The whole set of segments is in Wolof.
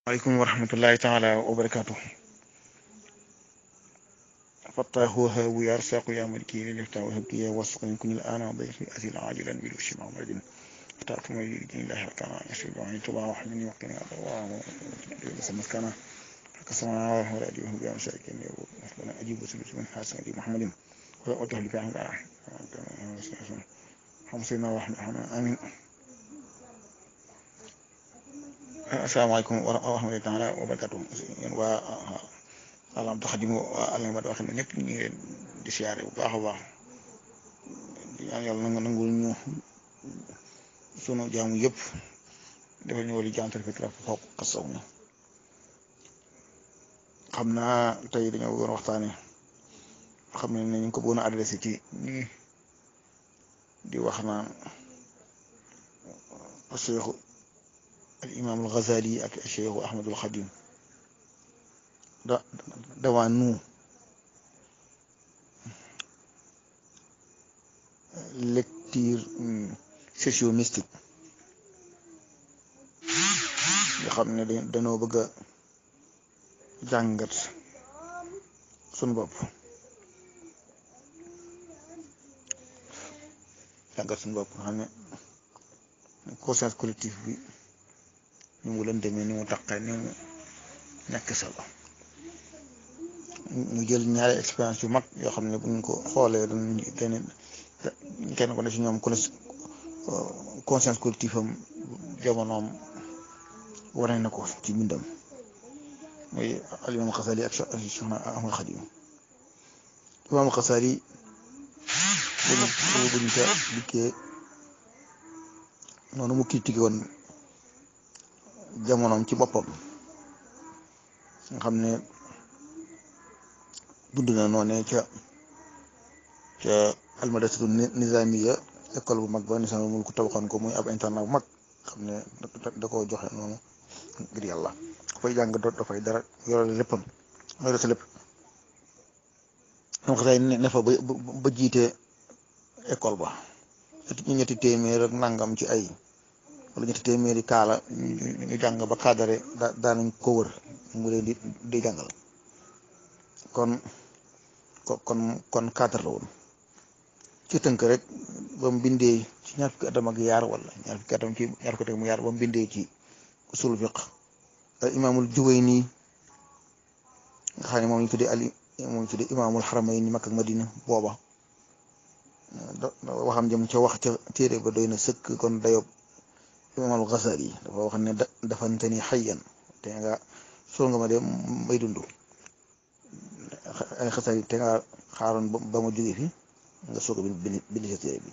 عليكم ورحمة الله تعالى وبركاته. فتاه وهاب يا رزاق يا ملكي للفتاه وهبك يا واسق من كل الآن وضيفي أزل عاجلا بالوش محمد فتاة مجيد الله تعالى يسجد عن تبع وحدني وقتني الله ليس مسكنا كسمع وراديه بها مساكين مثلا أجيب وسلس من حسن أبي محمد وجه لفعل الله حمصنا ورحمة آمين. السلام عليكم ورحمة الله تعالى وبركاته. alam taxadimu alam wax na ñëpp ñu ngi leen di siyaare bu baax a baax di ñaan yàlla nangul ñu sunu jaamu yëpp dafa ñu wali jantal fi traf xok xasaw na xam naa tey dañoo bëggoon waxtaane xam ne ñu ko bëggoon a adressé ci ñi di wax naan Cheikh al imam al Ghazali ak Cheikh Ahmadul Khadim devant nous lecture socio-mystique nga xam ne dañoo bëgg a jàngat suñu bopp nga xam ne conscience collective bi ni mu leen demee ni mu taqee ni mu nekk solo ñu jël ñaari expérience yu mag yoo xam ne bu ñu ko xoolee dañ kenn ko ne ci ñoom conscience collective am jamonoom wane na ko ci mbindam muy al-Imam Ghazali ak Cheikh Ahmad Khadim. Imam Ghazali bu ñu ca dikkee noonu mu critiqué woon jamonoom ci boppam nga xam ne dund na noonu ca almadrasatu nizamiya école bu mag ba Nizaamul Mulk tabaxoon ko muy ab internat bu mag xam ne da koo joxe noonu ngir yàlla dafay jàng dafay dara yore léppam yore sa lépp xam nga ne fa ba jiite école ba ñetti téeméer ak nangam ci ay wala ñetti téeméeri kaala ñu jàng ba cadre daanañ ko wër mu leen di jàngal kon cadre la woon ci tënk rek ba mu bindee ci ñaar fukki atam ak yaar wala ñaar fukki atam ci ñaar fukki atam mu yaar ba mu bindee ci usul fiqh imaamul Juwayni nga xam ne moom ñu tuddee imaamul Haramayni Makka ak Madina booba waxam jëm ca wax ca téere ba doy na sëkk kon dayob imaamul Ghazali dafa wax ne dafante ni xayyan te nga soo nga ma de may dund ay Ghazali te nga xaaroon ba ma jóge fi nga soog a bind sa téere bi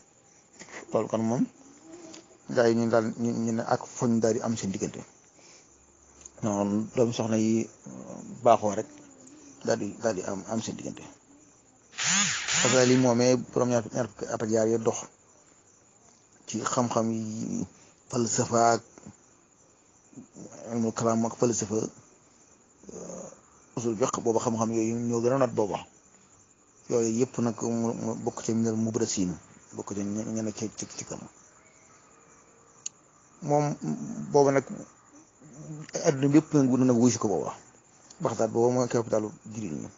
loolu kon moom gaa yi ñu daal ñu ne ak foñ daal di am seen diggante noonu doomu soxna yi baaxoo rek daal di am seen diggante Ghazali moomee borom ñaar fukki at ak yaar ya dox ci xam-xam yi falsafa ak ilmul kalaam ak falsafa usul fiqh booba xam-xam yooyu ñoo gën a not booba yooyu yëpp nag mu bokk ci minal mubrasiin bokk ci ñenn ci kam moom booba nag adduna bi yëpp nag wuy si ko booba Baxdaad booba mooy capitalu jullit ñi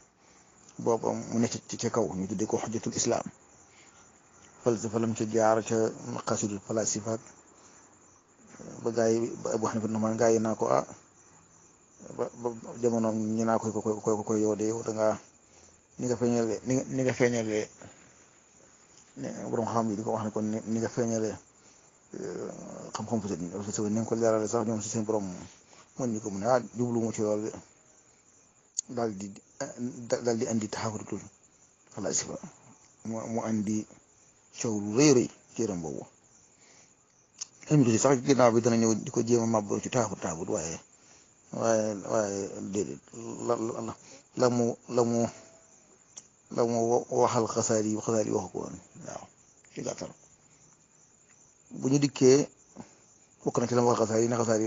booba mu nekk ci kaw ñu tuddee ko xujjatul islam falsafa lam ca jaar ca maqasidul falasifa ba gaa yi ba Abu Hanifa man gaa yi naa ko ba jamono ñu naa koy yow de yow da ngaa ni nga feeñalee borom xam yi di ko wax ne kon ni nga feeñalee xam-xam fa ni nga ko leerale sax ñoom si seen borom mën ñu ko mu ne jubluwuma ci loolu daal di andi taxawutul falasifa mu andi coow lu rëy ci yaram boobu indi sax ginnaaw bi dana ñëw di ko jéem a màbb ci taxawut waaye déedéet la mu waxal Ghazali waxu ko woon waaw ci gàttal bu ñu dikkee bokk na ci la mu wax Ghazali ne Ghazali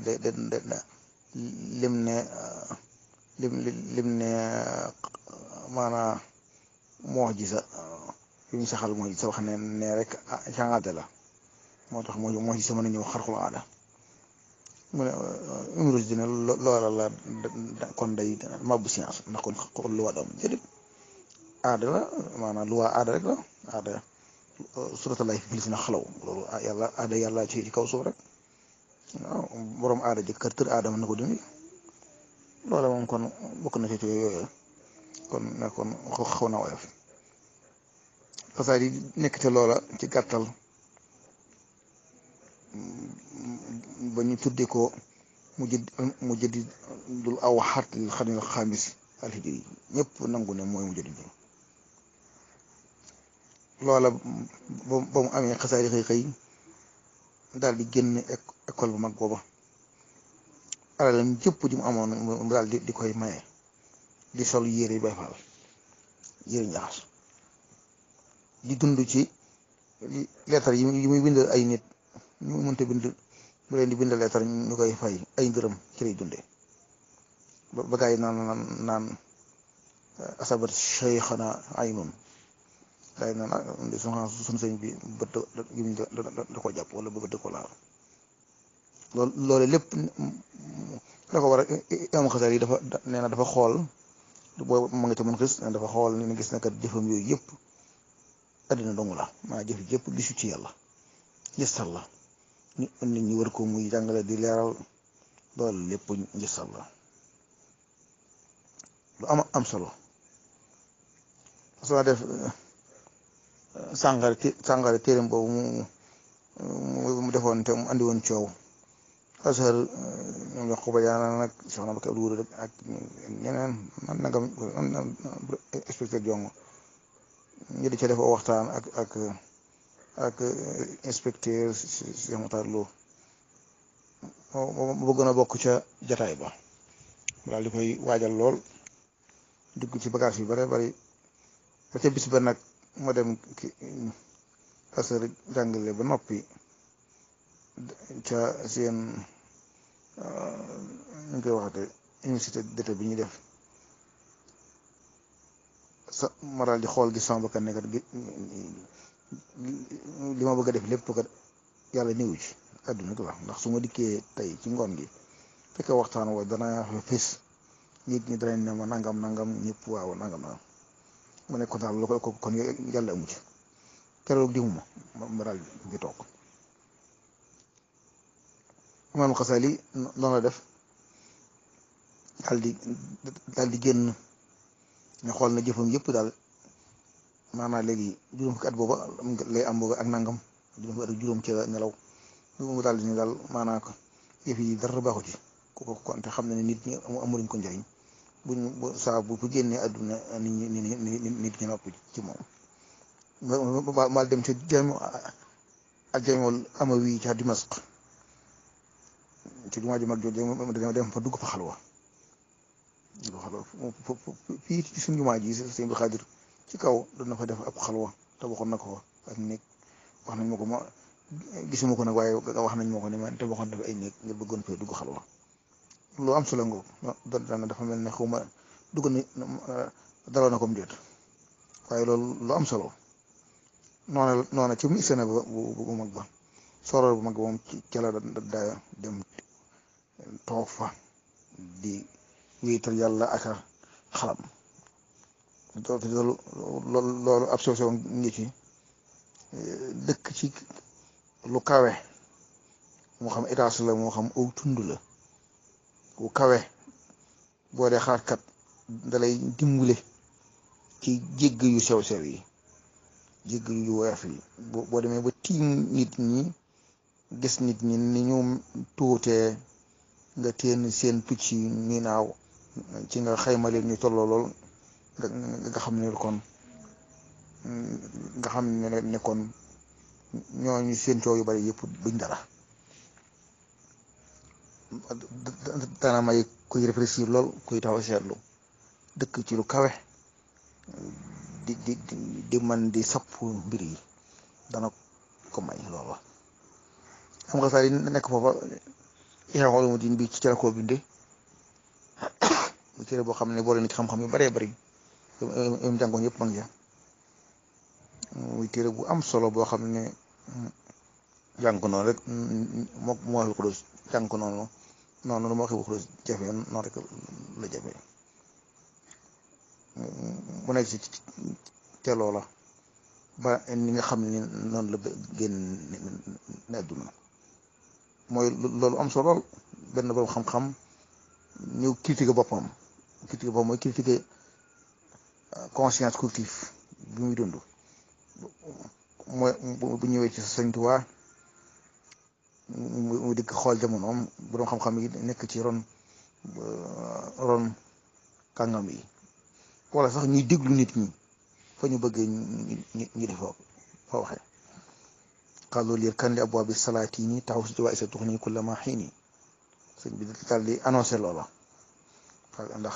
lim ne maanaam moo ji sa fi ñu saxal moo ji sa wax ne rek jàngate la moo tax moo ci sama na ñëw xarxul aada mu ne humoriste dina loola la kon day mabbu science ndax kon xool lu waa doom jëlit aada la maanaam lu waa aada rek la aada suratalaay fi si na xalaw loolu yàlla aada yàlla ci kaw suuf rek waaw borom aada ji kër tër aada mën na ko dindi loola moom kon bokk na ci yooyu kon ne kon xaw na woyof xasaar yi nekk te loola ci gàttal ba ñu tuddee ko mu jëddi dul aw xaat li xarnil xaamis alhijri ñëpp nangu ne mooy mu jëddi loola ba mu amee xasaar yi xëy daal di génn école bu mag booba alalam jëpp ji mu amoon mu daal di koy maye di sol yére yi bay faal yére njaxas di dund ci leetar yi muy bind ay nit ñu mënta bind bu leen di bind leetar ñu koy fay ay ngërëm ci lay dundee ba gaa yi naan asabat cheikhana aynun gaa yi naan suñu sëñ bi bët da ko jàpp wala bëgg da ko laal loolu lépp da ko war a imam Xasaali yi dafa nee na dafa xool boo ma nga ca mën xis dafa xool ni na gis na kat jëfam yooyu yëpp addina dong la maa jëf yëpp gisu ci yàlla njëstal la nit ñi war ko muy jàngale di leeral loolu lépp njëstal la lu am solo soo def sàngare téeram boobu mu defoon te mu andi woon coow Azhar ñoom la xuba yaana nag soxna Bakay Abdou Wuré ak ñeneen man nagam inspecteur Jongo ñu di ca def waxtaan ak inspecteur Cheikh Matar Lo mu bëggoon a bokk ca jataay ba daal di koy waajal lool dugg ci bagage yu bare bari ba ca bis ba nag ma dem Azhar jàngale ba noppi ca seen ñu koy waxate université d'état bi ñuy def sa ma daal di xool gis sama bakkan ne kat li ma bëgg a def lépp kat yàlla néew ci àdduna ko wax ndax su ma dikkee tey ci ngoon gi fekk waxtaan woo dana fa fés nit ñi danañ ne ma nangam ñëpp waaw nangam mu ne ko daal lu ko kon yàlla amu ci keroog dimuma ma daal di toog Imaam Xasaali noonu la def daal di génn nga xool na jëfam yëpp daal maanaam léegi juróom fukki at booba lay am booba ak nangam juróom fukki at ak juróom ci nelaw mu daal di ne daal maanaam ko yëf yi dara baaxu ci ko kon te xam ne nit ñi amuñ ko njëriñ saa bu génnee àdduna nit ñi noppi ci moom mal dem ca al-Jaami'ul Amawi ca Dimasq ci jumaa ju mag jooju dem fa dugg fa xalwa fii ci suñu jumaa ji sëñ Abdou Xaadir ci kaw doon na fa def ab xalwa te waxoon na ko ak néeg wax nañ ma ko gisuma ko nag waaye wax nañ ma ko ne ma te waxoon na fi ay néeg nga bëggoon fee dugg xalwa lu am solo ngoog dana dafa mel ne xaw ma dugg na daloo na ko mu déet waaye loolu lu am solo noona ci misena bu mag ba soror bu mag ba moom ci la daa dem toog fa di wéetal yàlla ak xalam loolu ab sew ngi ci dëkk ci lu kawe moo xam étage la moo xam aw tund la bu kawe boo dee xaarkat dalay dimbule ci jégg yu sew yi jégg yu woyof yi boo demee ba tiim nit ñi gis nit ñi ni ñu tuutee nga teen seen picc yi ni naaw ci nga xayma leen ñu tolloo lool nga xam ne kon ñooñu seen coow yu bari yëpp duñ dara dana may kuy réfléchir lool kuy taxaw seetlu dëkk ci lu kawe di man di sapp mbir yi dana ko may loolu la xam nga sax nekk foofa Ihya Ulumuddin bi ci la ko bindee mu téere boo xam ne boole na ci xam-xam yu baree bari yom jàngoon yëpp ma ngi ja muy téere bu am solo boo xam ne jàng ko noonu rek moo ko dos jàng ko noonu noonu lu ma waxee waxul jafe noonu rek la jafe mu nekk ci te loola ba ni nga xam ne noonu la génn ne adduna mooy loolu am solo lool benn borom xam-xam ñëw critiquer boppam mooy critiquer conscience collective bi muy dund mooy bu ñëwee ci Sëñ Tuubaa mu dikk xool jamonoom borom xam-xam yi nekk ci ron kàngam yi wala sax ñuy déglu nit ñi fa ñu bëggee ñu def fa waxee xaaloo liir kan li abwaabi salaatini taxaw si ci waa isa tuxni kulla ma xiini sëñ bi daal di annoncé loola ndax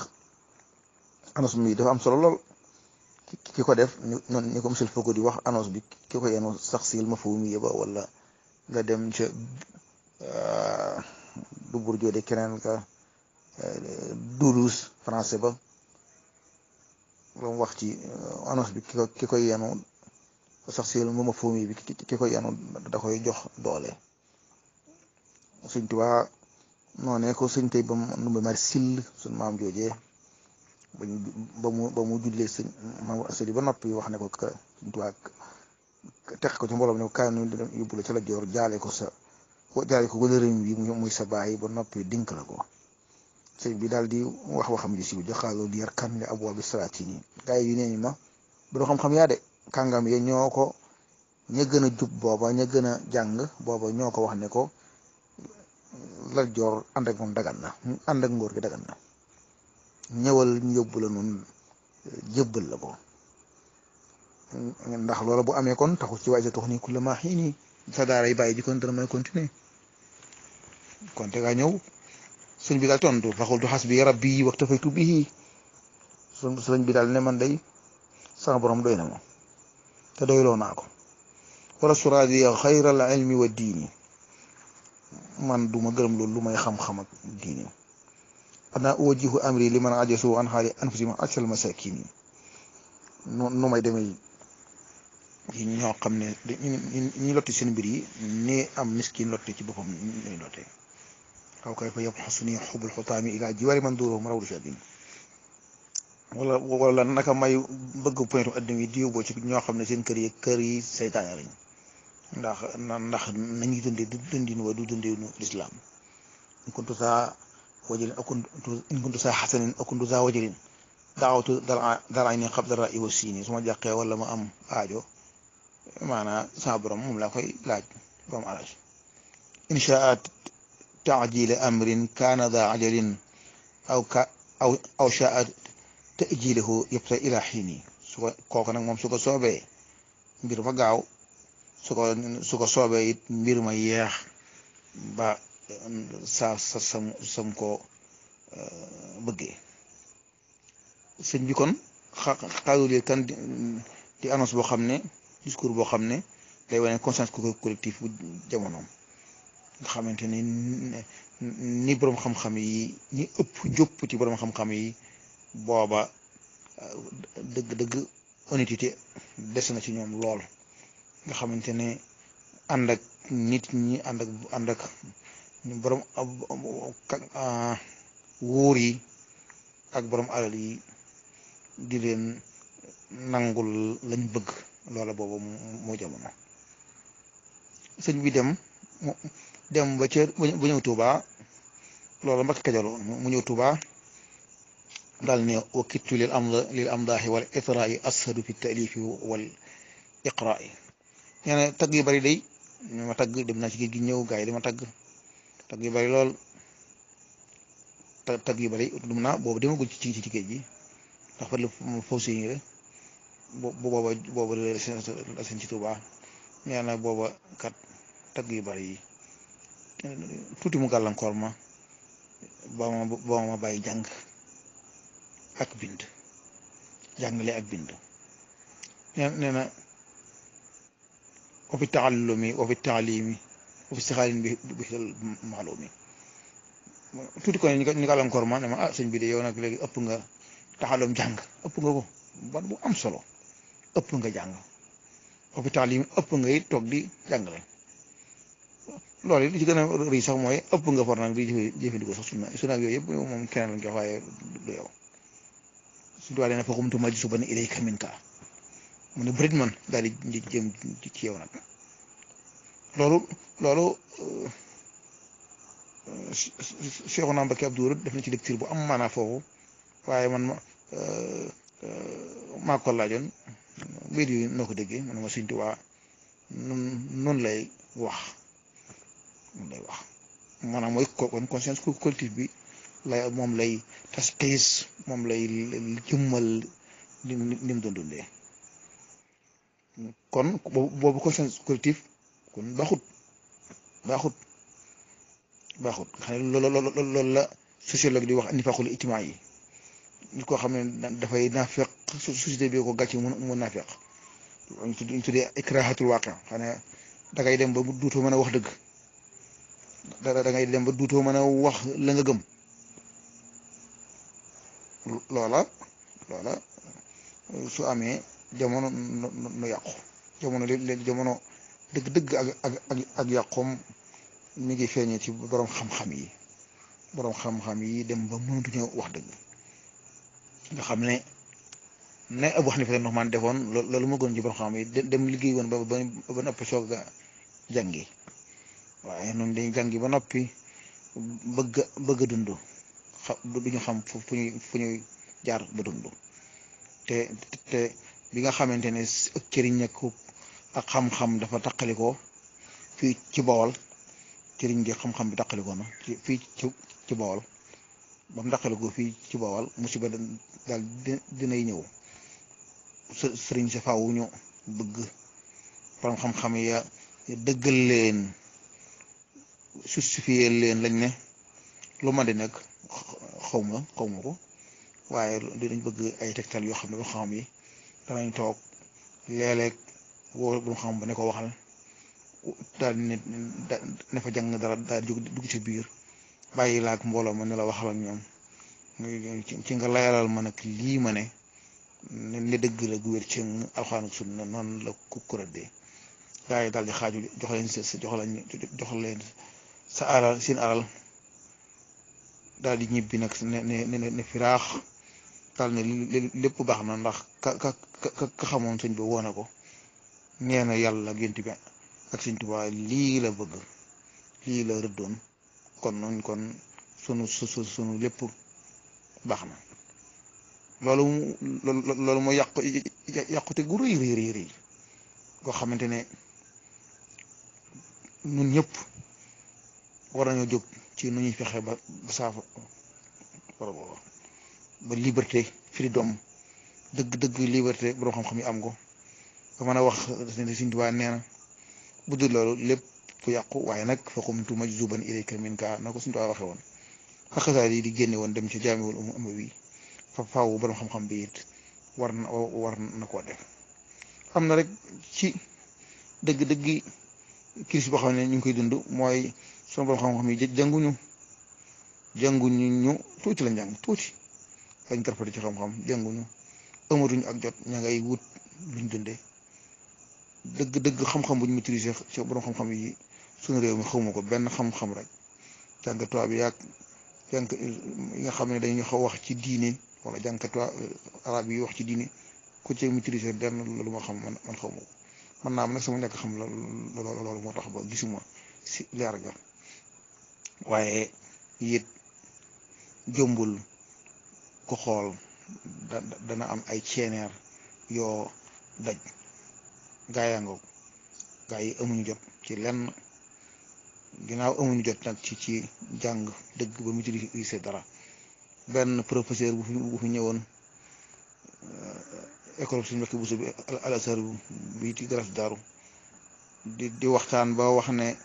annonce bi dafa am solo lool ki ko def ni ko monsieur Foucault di wax annonce bi ki ko yenu sax sil ma foofu mu yëba wala nga dem ca du Bourdieu de keneen ka Deleuze français ba ba mu wax ci annonce bi ki koy yenu sax sil ma foofu bi ki koy yenu da koy jox doole Sëñ Tuubaa noonee ko sëñ tey ba mu numbe mari sill suñ maam joojee ba mu jullee sëñ maam asali ba noppi wax ne ko ka Sëñ Tuubaa teq ko ci mbooloo ne ko kaay nu yóbbu la ca la joor jaale ko wëlëriñ bi muy sa baay ba noppi dink la ko sëñ bi daal di waxam ji siw joxaaloo di yar kan li abwaabi salaatini gaay yi nee ma bu xam-xam yaa de kàngam ye ñoo ko ña gën a jub booba ña gën a jàng booba ñoo ko wax ne ko la joor ànd ak moom dagan na ànd ak ngóor gi dagan na ñëwal ñu yóbbu la noonu jébbal la ko ndax loola bu amee kon taxu ci waaye sa tox nii ku la maa xii nii sa daara yi bàyyi ji kon dana may continuer kon te ngaa ñëw sëñ bi daal tontu faxul du xas bi rabbi waktafaytu bihi sëñ bi daal ne man day sama borom doy na ma te doyloo naa ko wala suraadiya xayral ilmi wa diini man duma gërëm loolu lu may xam-xam ak diini ana uwajjihu amri liman ajasu an xaali anfusihim aksal masakin nu may demee yi ñoo xam ne ñu lotti seen mbir yi ni am miskin lotti ci boppam ñuy lotte xaw kay fa yëpp xasuni xubul xutaami ilaa jiwaari man dóoroo rawdu shadin wala naka may bëgg pointu adduna yi di yóbboo ci ñoo xam ne seen kër yi seytaane lañ ndax nañuy dundin wa du dundinu lislaam in kuntu saa wajëlin in kuntu saa xasanin in kuntu saa wajëlin daawatu dara ni xab dara iwa siini su ma jàqee wala ma am aajo maanaam sama borom moom laa koy laaj borom alaj inshaa taajila amrin kaana daa ajalin aw shaa tajilahu yëpp ila xiini su ko kooku nag moom su ko soobee mbir ma gaaw su ko soobee it mbir ma yeex ba sam ko bëggee sëñ bi kon xaarulee kan di annonce boo xam ne discours boo xam ne day wane conscience collective bu jamonoom nga xamante ni borom xam-xam yi ñi ëpp jópp ci borom xam-xam yi booba dëgg honnêteté des na ci ñoom lool nga xamante ne ànd ak nit ñi ànd ak borom wóor yi ak borom alal yi di leen nangul lañ bëgg loola booba moo jamono sëñ bi dem ba ñëw Tuuba loola Mbàkke Kajoor mu ñëw Tuuba daal ne wakittu lil amdaahi wal itraa'i ashadu fi taalifi wal iqraa'i nee na tagg yu bari day ñu ma tagg dem naa ci géej gi ñëw gaa yi di ma tagg yu bari lool tagg yu bari dum naa boobu demagul ci géej gi ndax fa la foofu si rek booba la seen ci Tuuba nee na booba kat tagg yu bari yi tuuti mu gàllankoor ma ba ma bàyyi jàng ak bind jàngale ak bind nee na wa fi taallumi wa fi taalimi wa fi istixaalin bi maalumi tuuti ko ni gàllankoor ma ne ma sëñ bi de yow nag léegi ëpp nga taxalum jàng ëpp nga ko ban bu am solo ëpp nga jàng wa fi taalimi ëpp nga it toog di jàngale loolu li ci gën a rëy sax mooy ëpp nga for nag di jëfandikoo sax sunna yooyu yëpp moom keneen lañ koy wax waaye du yow suñu tubaab nee na foofu mu tudd su ba ne ilayka minka mu ne bërit man daal di jëm ci yow nag loolu Cheikhouna Mbacké Abdou def na ci lecture bu am maanaa foofu waaye man maa ko laajoon mbir yi noo ko déggee man ma Sëñ Tuubaa noonu lay wax maanaam mooy kon conscience collective bi moom lay tasxiis moom lay jëmmal ni mu doon dundee kon boobu conscience collective kon baaxut xam ne loolu la sociologue di wax nifaaqul ijtimaa yi nit koo xam ne dafay naafeq société bi ko gàcce mu naafeq ñu tuddee ikraahatul waaqi xam ne dangay dem ba duutoo mën a wax dëgg dangay dem ba duutoo mën a wax la nga gëm loola su amee jamono nu yàqu jamono dëgg ak yàqoom mi ngi feeñee ci borom xam-xam yi dem ba mënatuñu wax dëgg nga xam ne Abu Hanifa Nu'man defoon loolu moo gën ci borom xam yi dem liggéey woon ba noppi soog a jàngi waaye noonu dañuy jàngi ba noppi bëgg a dund duñu xam fu ñuy jaar ba dund te bi nga xamante ne ak cëriñ ak xam-xam dafa taqalikoo fii ci Bawol cëriñ gi xam-xam bi taqalikoo na fii ci Bawol ba mu taqalikoo fii ci Bawol musiba daal dinay ñëw sëriñ sa faaw ñu bëgg borom xam-xam ya dëggal leen justifier leen lañ ne lu ma di nekk xaw ma ko waaye dinañ bëgg ay tegtal yoo xam ne borom xam yi danañ toog léeg-léeg woo borom xam ba ne ko waxal daal ne fa jàng dara daal dugg ci biir bàyyi laak mbooloo ma ne la waxal ak ñoom ci nga layalal ma nag lii ma ne dëgg la gu wér ci alxuraan ak sunna noonu la ku rëddee gaa yi daal di xaaju jox leen sa alal seen alal daal di ñibbi nag ne firaax daal ne lépp baax na ndax ka xamoon sëñ bi woone ko nee na yàlla gént bi ak Sëñ Tuubaa lii la bëgg lii la rëddoon kon sunu lépp baax na loolu mooy yàqute gu rëy koo xamante ne ñun ñëpp war nañoo jóg ci nu ñuy fexe ba saafa ba liberté freedom dëgg liberté borom xam-xam yi am ko ba mën a wax ne Sëñ Tuubaa nee na bu dul loolu lépp fu yàqu waaye nag fa qumtu majzuban ilayka minka na ko Sëñ Tuubaa waxe woon xasaar yi di génne woon dem ci jaamiwul Umawi fa faaw borom xam-xam bi it war na koo def am na rek ci dëgg crise boo xam ne ñu ngi koy dund mooy sunu borom xam-xam yi jànguñu ñu tuuti lañ jàng tuuti lañ karfati ci xam-xam jànguñu amatuñu ak jot ña ngay wut luñ dundee dëgg xam-xam buñ maîtriser ci borom xam-xam yi suñu réew mi xawma ko benn xam-xam rek jàng tubaab yi yi nga xam ne dañuy xaw wax ci diine wala jàngkat arab yi wax ci diine ku ci maîtriser benn lu ma xam man xaw ma ko man naa am nag sama nekk xam loolu moo tax ba gisuma si leer ga waaye it jombul ko xool dana am ay ceeneer yoo daj gaayangoog gaa yi amuñu jot ci lenn ginnaaw amuñu jot nag ci jàng dëgg ba maîtriser dara benn professeur bu fi ñëwoon école suñu mbokki buso bi al Azhar bi ci garas daaru di waxtaan ba wax ne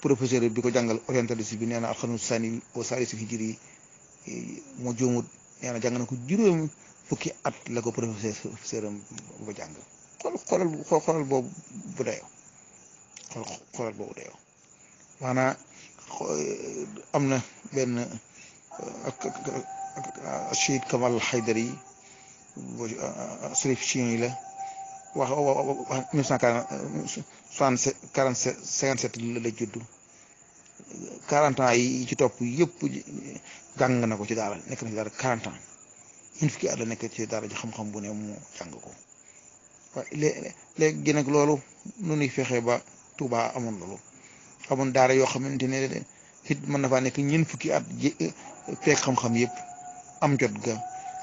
professeur bi ko jàngal orientaliste bi nee na alxarnu sani au salis hijri yi mu juumut nee na jàng na ko juróomi fukki at la ko professeur am ba jàng xoolal boobu bu dayoo xoolal boobu dayoo maanaam am na benn Cheikh Kamal Haydari Sërif Chine yi la wax 1947 la judd 40 ans yi ci topp yëpp jàng na ko ci daara nekk na ci daara 40 ans ñun fukki at la nekk ci daara ji xam-xam bu ne mu jàng ko waaye léegi nag loolu nu ñuy fexe ba Tuubaa amoon loolu amoon daara yoo xamante ne it mën na faa nekk ñeent fukki at fekk xam-xam yëpp am jot ga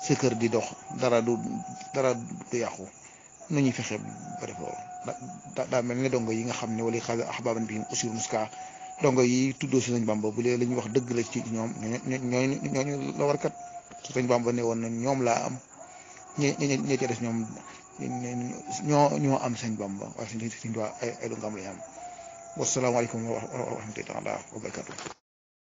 sa kër di dox dara du yàqu nu ñuy fexe ba def loolu daa mel ne dongo yi nga xam ne wala xaasa ahbaban bihim usir muska dongo yi tuddoo si Sëñ Bamba bu lee la ñuy wax dëgg la ci ñoom ñooñu la warkat su Sëñ Bamba ne woon na ñoom laa am ñi ca des ñoom ñoo am Sëñ Bamba waaye suñ ay dongam lañ am wasalaamaaleykum wa rahmatullahi wa barakatuh